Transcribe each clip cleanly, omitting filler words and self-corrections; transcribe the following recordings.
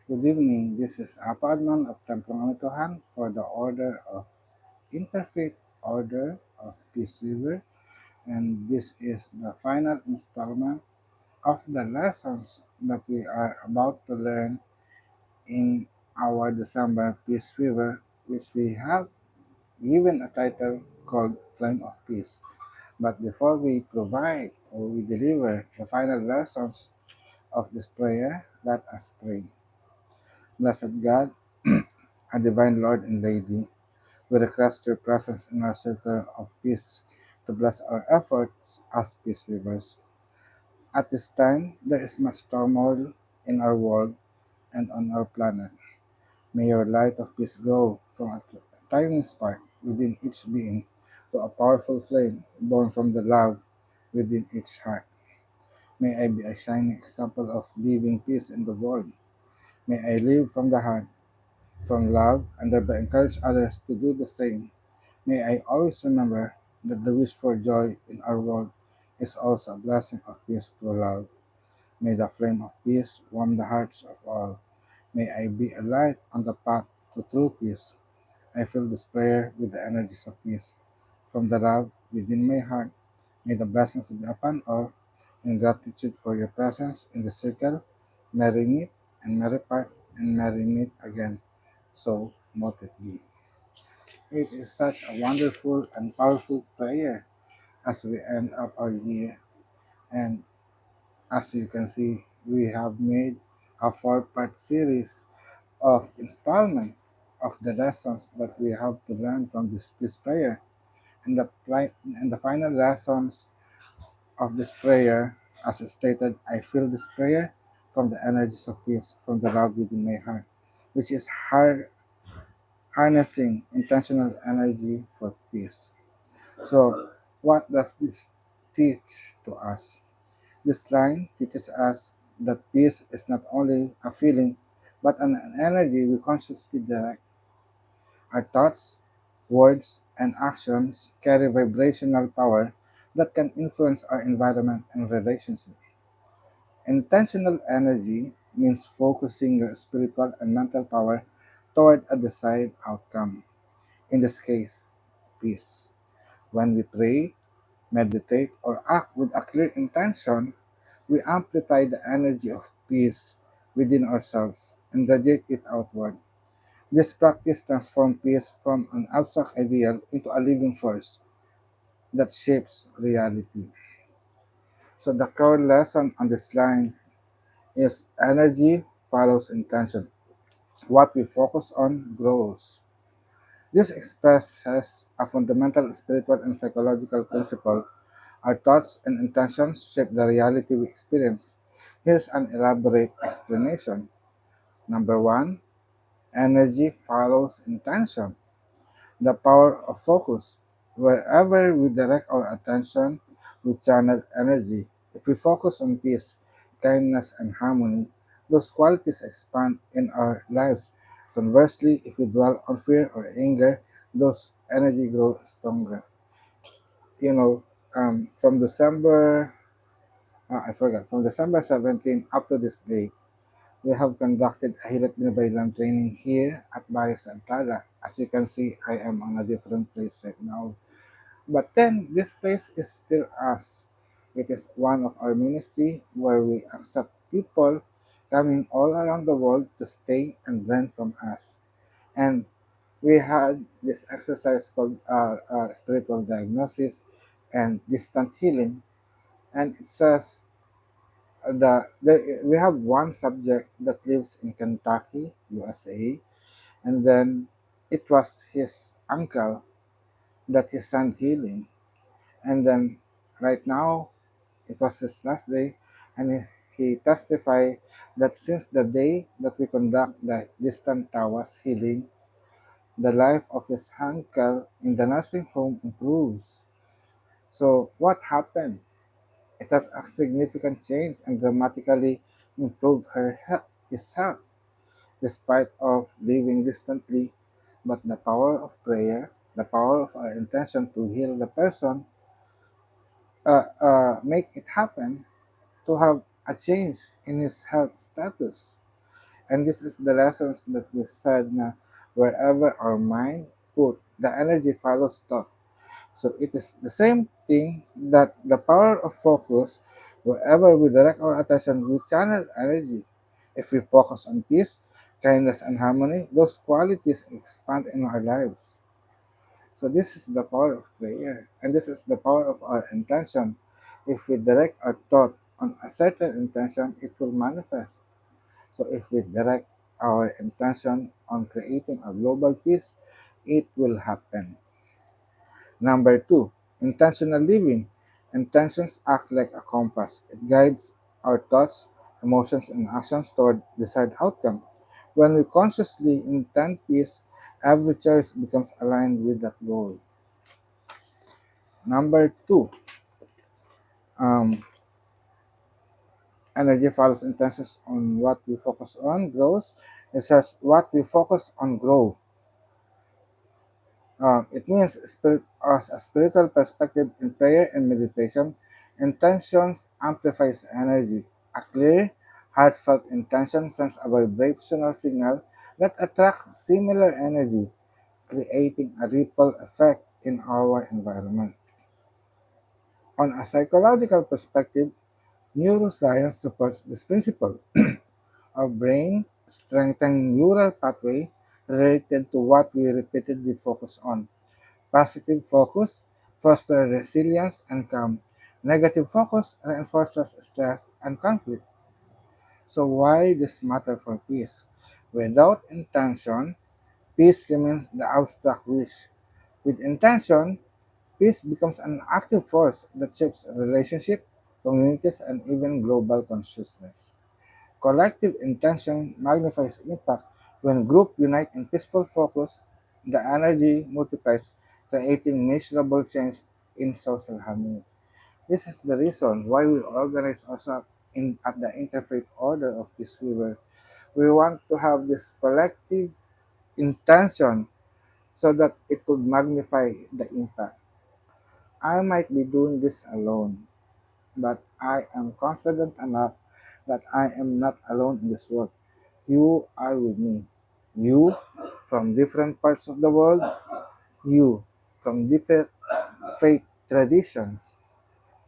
Good evening. This is Apadman of Templong Amituhan for the Order of Interfaith Order of Peace River, and this is the final installment of the lessons that we are about to learn in our December Peace River, which we have given a title called Flame of Peace. But before we provide or we deliver the final lessons of this prayer, let us pray. Blessed God, our divine Lord and Lady, we request your presence in our circle of peace to bless our efforts as peace weavers. At this time, there is much turmoil in our world and on our planet. May your light of peace grow from a tiny spark within each being to a powerful flame born from the love within each heart. May I be a shining example of living peace in the world. May I live from the heart, from love, and thereby encourage others to do the same. May I always remember that the wish for joy in our world is also a blessing of peace through love. May the flame of peace warm the hearts of all. May I be a light on the path to true peace. I fill this prayer with the energies of peace. From the love within my heart, may the blessings be upon all. In gratitude for your presence in the circle, merry meet and merry part and merry meet again. So mote it be. It is such a wonderful and powerful prayer as we end up our year. And as you can see, we have made a four-part series of installment of the lessons that we have to learn from this prayer. And the final lessons of this prayer, as stated, I feel this prayer from the energies of peace, from the love within my heart, which is harnessing intentional energy for peace. So, what does this teach to us? This line teaches us that peace is not only a feeling, but an energy we consciously direct. Our thoughts, words, and actions carry vibrational power that can influence our environment and relationship. Intentional energy means focusing your spiritual and mental power toward a desired outcome. In this case, peace. When we pray, meditate, or act with a clear intention, we amplify the energy of peace within ourselves and radiate it outward. This practice transforms peace from an abstract ideal into a living force that shapes reality. So the core lesson on this line is energy follows intention. What we focus on grows. This expresses a fundamental spiritual and psychological principle. Our thoughts and intentions shape the reality we experience. Here's an elaborate explanation. Number one, energy follows intention. The power of focus. Wherever we direct our attention, we channel energy. If we focus on peace, kindness, and harmony, those qualities expand in our lives. Conversely, if we dwell on fear or anger, those energy grow stronger. You know, from December, I forgot, from December 17 up to this day, we have conducted a Hilat Binabaylan training here at Bayas Antala. As you can see, I am on a different place right now. But then, this place is still us. It is one of our ministry where we accept people coming all around the world to stay and learn from us. And we had this exercise called spiritual diagnosis and distant healing. And it says we have one subject that lives in Kentucky, USA, and then it was his uncle that he sent healing. And then right now, it was his last day, and he testified that since the day that we conduct the distant tawas healing, the life of his uncle in the nursing home improves. So what happened? It has a significant change and dramatically improved his health, despite of living distantly. But the power of prayer, the power of our intention to heal the person, make it happen to have a change in his health status. And this is the lessons that we said na wherever our mind put, the energy follows thought. So it is the same thing that the power of focus, wherever we direct our attention, we channel energy. If we focus on peace, kindness, and harmony, those qualities expand in our lives. So this is the power of prayer, and this is the power of our intention. If we direct our thought on a certain intention, it will manifest. So if we direct our intention on creating a global peace, it will happen. Number two, intentional living. Intentions act like a compass. It guides our thoughts, emotions, and actions toward desired outcome. When we consciously intend peace, every choice becomes aligned with that goal. Number two, um, energy follows intentions on what we focus on grows. It says what we focus on grow. It means as a spiritual perspective in prayer and meditation, intentions amplifies energy. A clear, heartfelt intention sends a vibrational signal that attracts similar energy, creating a ripple effect in our environment. On a psychological perspective, neuroscience supports this principle. Our brain strengthens neural pathway related to what we repeatedly focus on. Positive focus fosters resilience and calm. Negative focus reinforces stress and conflict. So why this matter for peace? Without intention, peace remains the abstract wish. With intention, peace becomes an active force that shapes relationships, communities, and even global consciousness. Collective intention magnifies impact. When groups unite in peaceful focus, the energy multiplies, creating measurable change in social harmony. This is the reason why we organize ourselves at the Interfaith Order of Peace Weaver. We want to have this collective intention so that it could magnify the impact. I might be doing this alone, but I am confident enough that I am not alone in this work. You are with me. You from different parts of the world, you from different faith traditions,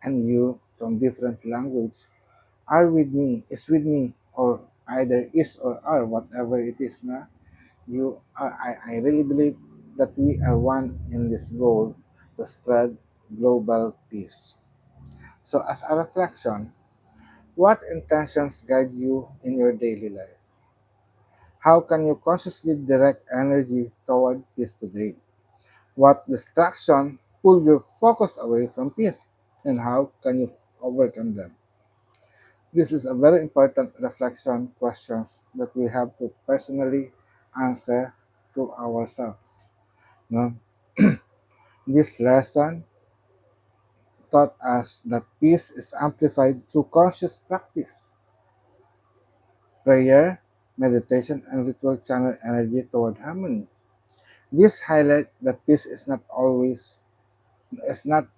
and you from different language are with me, is with me, or either is or are, whatever it is. Na? I really believe that we are one in this goal to spread global peace. So as a reflection, what intentions guide you in your daily life? How can you consciously direct energy toward peace today? What distraction pull your focus away from peace? And how can you overcome them? This is a very important reflection questions that we have to personally answer to ourselves. No? This lesson taught us that peace is amplified through conscious practice. Prayer, meditation, and ritual channel energy toward harmony. This highlight that peace is not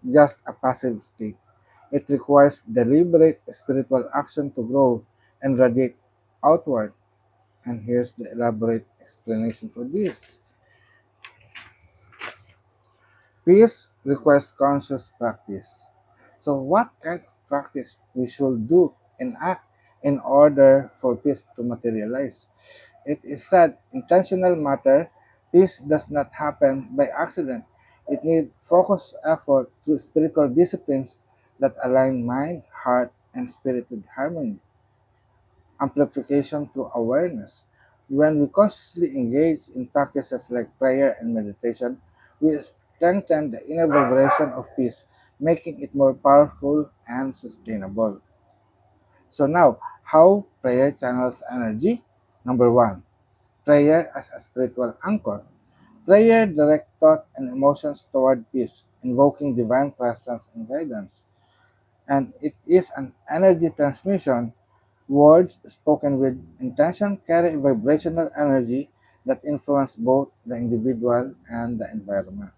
just a passive state. It requires deliberate spiritual action to grow and radiate outward. And here's the elaborate explanation for this. Peace requires conscious practice. So what kind of practice we should do and act in order for peace to materialize? It is said intentional matter, peace does not happen by accident. It needs focused effort through spiritual disciplines that align mind, heart, and spirit with harmony. Amplification through awareness. When we consciously engage in practices like prayer and meditation, we strengthen the inner vibration of peace, making it more powerful and sustainable. So now, how prayer channels energy? Number one, prayer as a spiritual anchor. Prayer directs thought and emotions toward peace, invoking divine presence and guidance. And it is an energy transmission. Words spoken with intention carry vibrational energy that influence both the individual and the environment.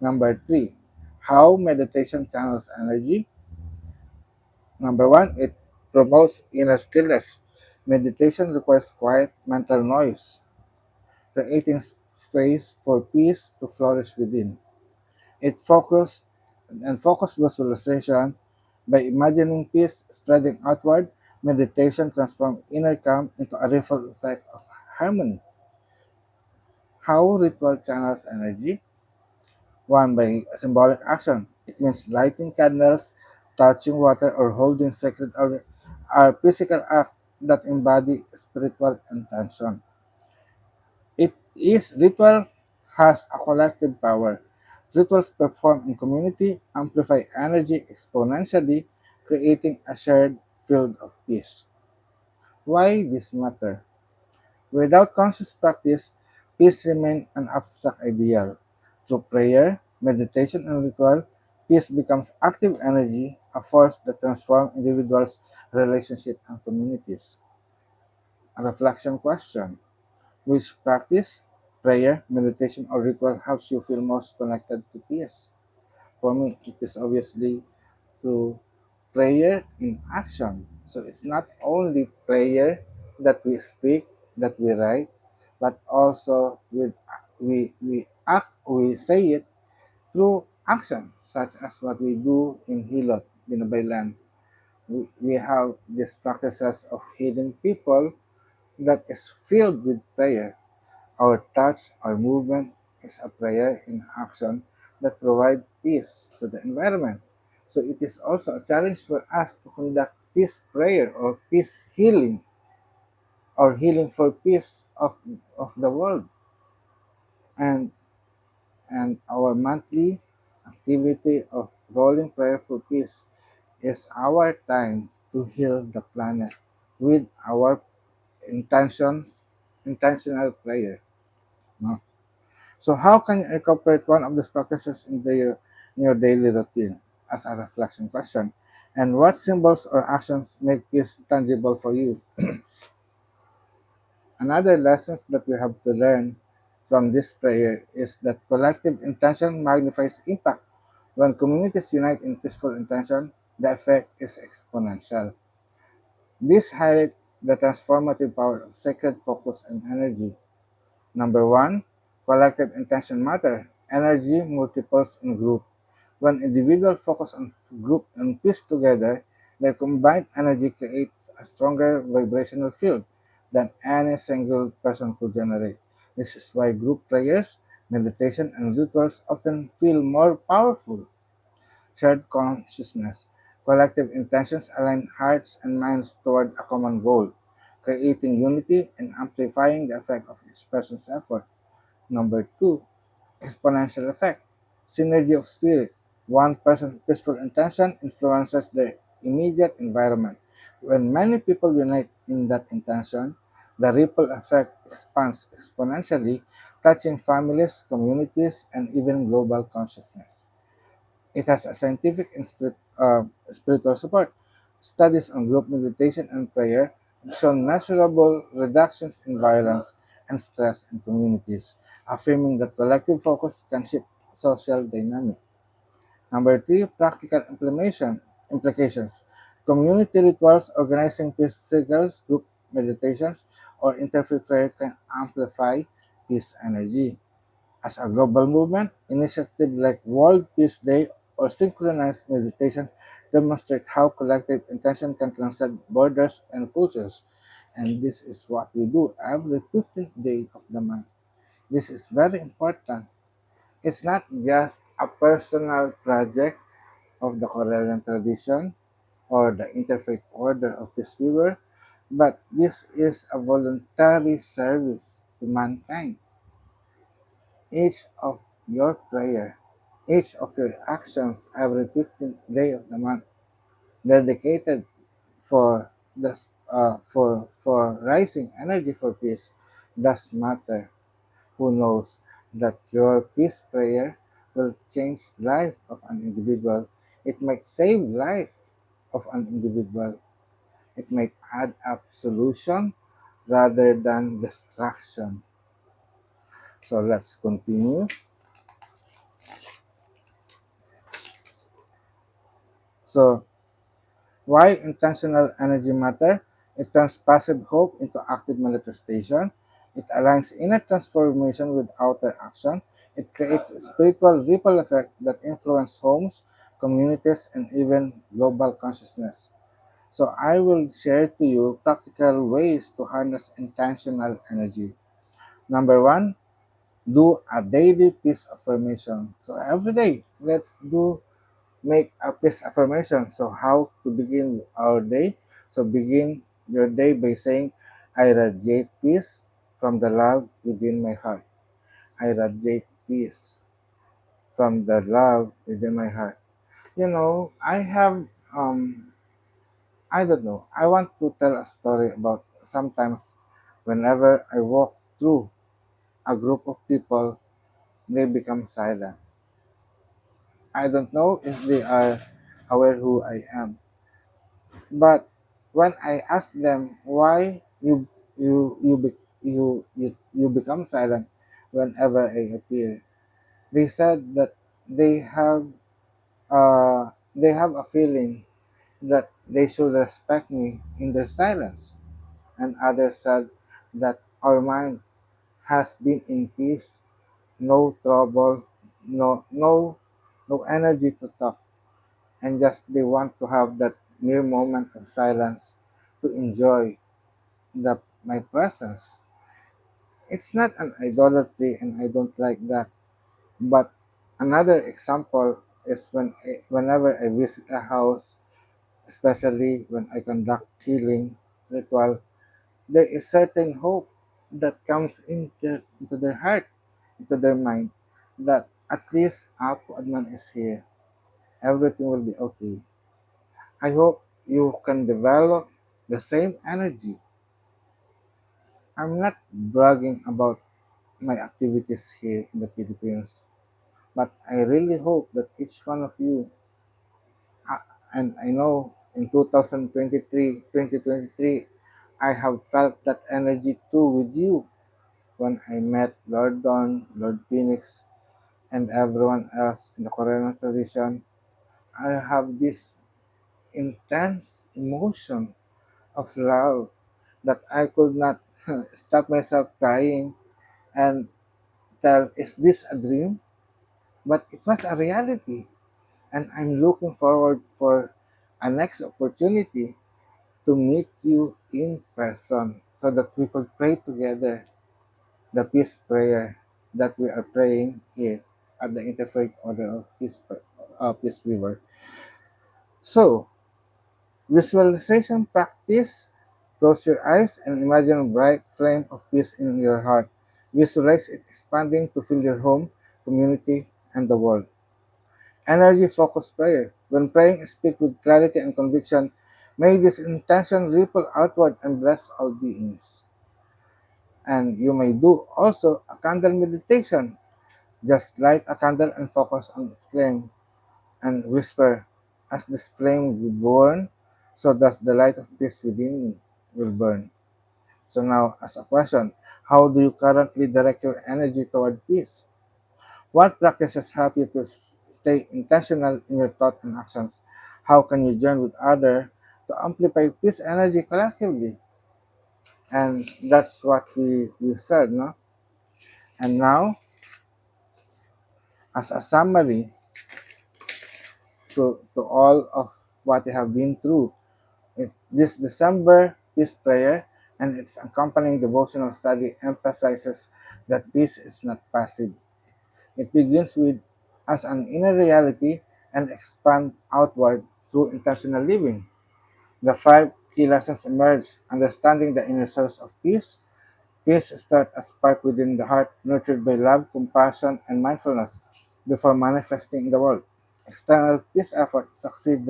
Number three, how meditation channels energy. Number one, it promotes inner stillness. Meditation requires quiet mental noise, creating space for peace to flourish within. It focused visualization by imagining peace spreading outward. Meditation transforms inner calm into a ripple effect of harmony. How ritual channels energy? One, by symbolic action. It means lighting candles, touching water, or holding sacred objects are physical acts that embody spiritual intention. Ritual has a collective power. Rituals performed in community amplify energy exponentially, creating a shared field of peace. Why this matter? Without conscious practice, peace remains an abstract ideal. Through prayer, meditation, and ritual, peace becomes active energy, a force that transforms individuals' relationships and communities. A reflection question: which practice, prayer, meditation, or ritual helps you feel most connected to peace? For me, it is obviously through prayer in action. So it's not only prayer that we speak, that we write, but also we say it through action, such as what we do in Hilot, Binabaylan. We have these practices of healing people that is filled with prayer. Our touch, our movement is a prayer in action that provides peace to the environment. So it is also a challenge for us to conduct peace prayer or peace healing or healing for peace of the world. And and our monthly activity of rolling prayer for peace is our time to heal the planet with our intentional prayer. No? So how can you incorporate one of these practices in your daily routine as a reflection question? And what symbols or actions make peace tangible for you? Another lessons that we have to learn from this prayer is that collective intention magnifies impact. When communities unite in peaceful intention, the effect is exponential. This highlights the transformative power of sacred focus and energy. Number one, collective intention matter. Energy multiples in group. When individuals focus on group and peace together, their combined energy creates a stronger vibrational field than any single person could generate. This is why group prayers, meditation, and rituals often feel more powerful. Shared consciousness. Collective intentions align hearts and minds toward a common goal, creating unity and amplifying the effect of each person's effort. Number two, exponential effect. Synergy of spirit. One person's peaceful intention influences their immediate environment. When many people unite in that intention, the ripple effect expands exponentially, touching families, communities, and even global consciousness. It has a scientific and spiritual support. Studies on group meditation and prayer have shown measurable reductions in violence and stress in communities, affirming that collective focus can shift social dynamic. Number three, practical implications. Community rituals, organizing peace circles, group meditations, or interfaith prayer can amplify peace energy. As a global movement, initiatives like World Peace Day or synchronized meditation demonstrate how collective intention can transcend borders and cultures. And this is what we do every 15th day of the month. This is very important. It's not just a personal project of the Corellian tradition or the interfaith order of peace weaver, but this is a voluntary service to mankind. Each of your prayer, each of your actions every 15th day of the month dedicated for for rising energy for peace does matter. Who knows that your peace prayer will change life of an individual? It might save life of an individual. It might add up solution rather than destruction. So let's continue. So why intentional energy matter? It turns passive hope into active manifestation. It aligns inner transformation with outer action. It creates a spiritual ripple effect that influences homes, communities, and even global consciousness. So I will share to you practical ways to harness intentional energy. Number one, do a daily peace affirmation. So every day, let's do make a peace affirmation. So how to begin our day? So begin your day by saying, I radiate peace from the love within my heart. I radiate peace from the love within my heart. You know, I don't know. I want to tell a story about sometimes whenever I walk through a group of people, they become silent. I don't know if they are aware who I am. But when I ask them why you become silent whenever I appear, they said that they have they have a feeling that they should respect me in their silence, and others said that our mind has been in peace, no trouble, no energy to talk, and just they want to have that mere moment of silence to enjoy my presence. It's not an idolatry, and I don't like that. But another example is whenever I visit a house, especially when I conduct healing ritual, there is certain hope that comes into their heart, into their mind, that at least Apo Adman is here. Everything will be okay. I hope you can develop the same energy. I'm not bragging about my activities here in the Philippines, but I really hope that each one of you, and I know in 2023, I have felt that energy too with you when I met Lord Don, Lord Phoenix, and everyone else in the Korean tradition. I have this intense emotion of love that I could not stop myself crying and tell, is this a dream? But it was a reality. And I'm looking forward for a next opportunity to meet you in person so that we could pray together the peace prayer that we are praying here at the Interfaith Order of Peace River. So, visualization practice. Close your eyes and imagine a bright flame of peace in your heart. Visualize it expanding to fill your home, community, and the world. Energy focused prayer. When praying, speak with clarity and conviction. May this intention ripple outward and bless all beings. And you may do also a candle meditation. Just light a candle and focus on its flame and whisper, as this flame will burn, so does the light of peace within me will burn. So now, as a question, how do you currently direct your energy toward peace? What practices help you to stay intentional in your thoughts and actions? How can you join with others to amplify peace energy collectively? And that's what we said, no? And now, as a summary to all of what you have been through, this December peace prayer and its accompanying devotional study emphasizes that peace is not passive. It begins with as an inner reality and expand outward through intentional living. The five key lessons emerge: understanding the inner source of peace. Peace starts a spark within the heart, nurtured by love, compassion, and mindfulness before manifesting in the world. External peace efforts succeed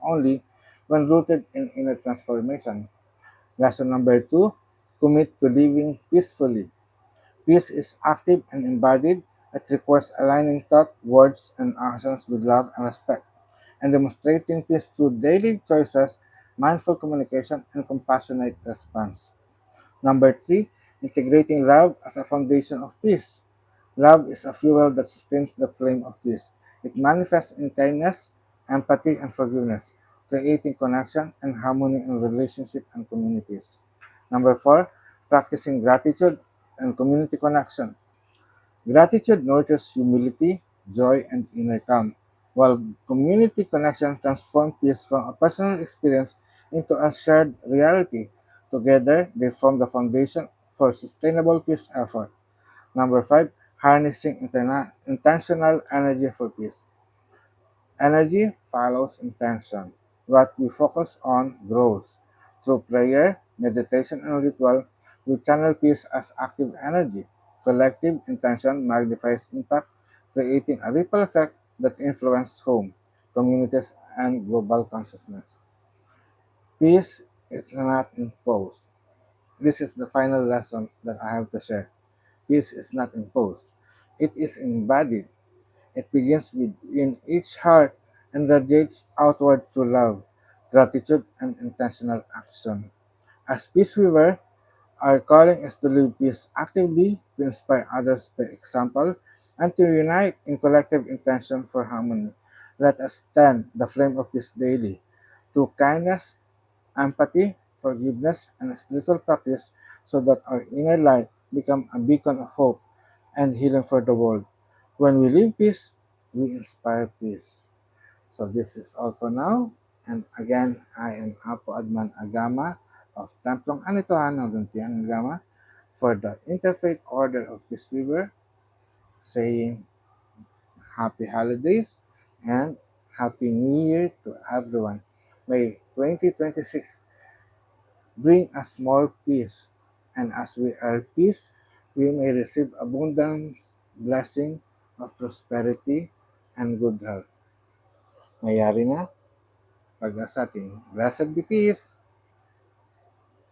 only when rooted in inner transformation. Lesson number two, commit to living peacefully. Peace is active and embodied. It requires aligning thought, words, and actions with love and respect, and demonstrating peace through daily choices, mindful communication, and compassionate response. Number three, integrating love as a foundation of peace. Love is a fuel that sustains the flame of peace. It manifests in kindness, empathy, and forgiveness. creating connection and harmony in relationship and communities. Number 4, practicing gratitude and community connection. Gratitude nurtures humility, joy, and inner calm, while community connection transforms peace from a personal experience into a shared reality. Together, they form the foundation for sustainable peace effort. Number 5, harnessing intentional energy for peace. Energy follows intention. What we focus on grows. Through prayer, meditation, and ritual, we channel peace as active energy. Collective intention magnifies impact, creating a ripple effect that influences home, communities, and global consciousness. Peace is not imposed. This is the final lessons that I have to share. Peace is not imposed. It is embodied. It begins within each heart and radiates outward through love, gratitude, and intentional action. As peace weaver, our calling is to live peace actively, to inspire others by example, and to unite in collective intention for harmony. Let us stand the flame of peace daily, through kindness, empathy, forgiveness, and spiritual practice, so that our inner light become a beacon of hope and healing for the world. When we live peace, we inspire peace. So this is all for now. And again, I am Apo Adman Agama of Templong Anitohan ng Duntian Agama for the Interfaith Order of Peace Weaver, saying Happy Holidays and Happy New Year to everyone. May 2026 bring us more peace. And as we are peace, we may receive abundant blessing of prosperity and good health. Mayari na, pag-asatin. Blessed be peace.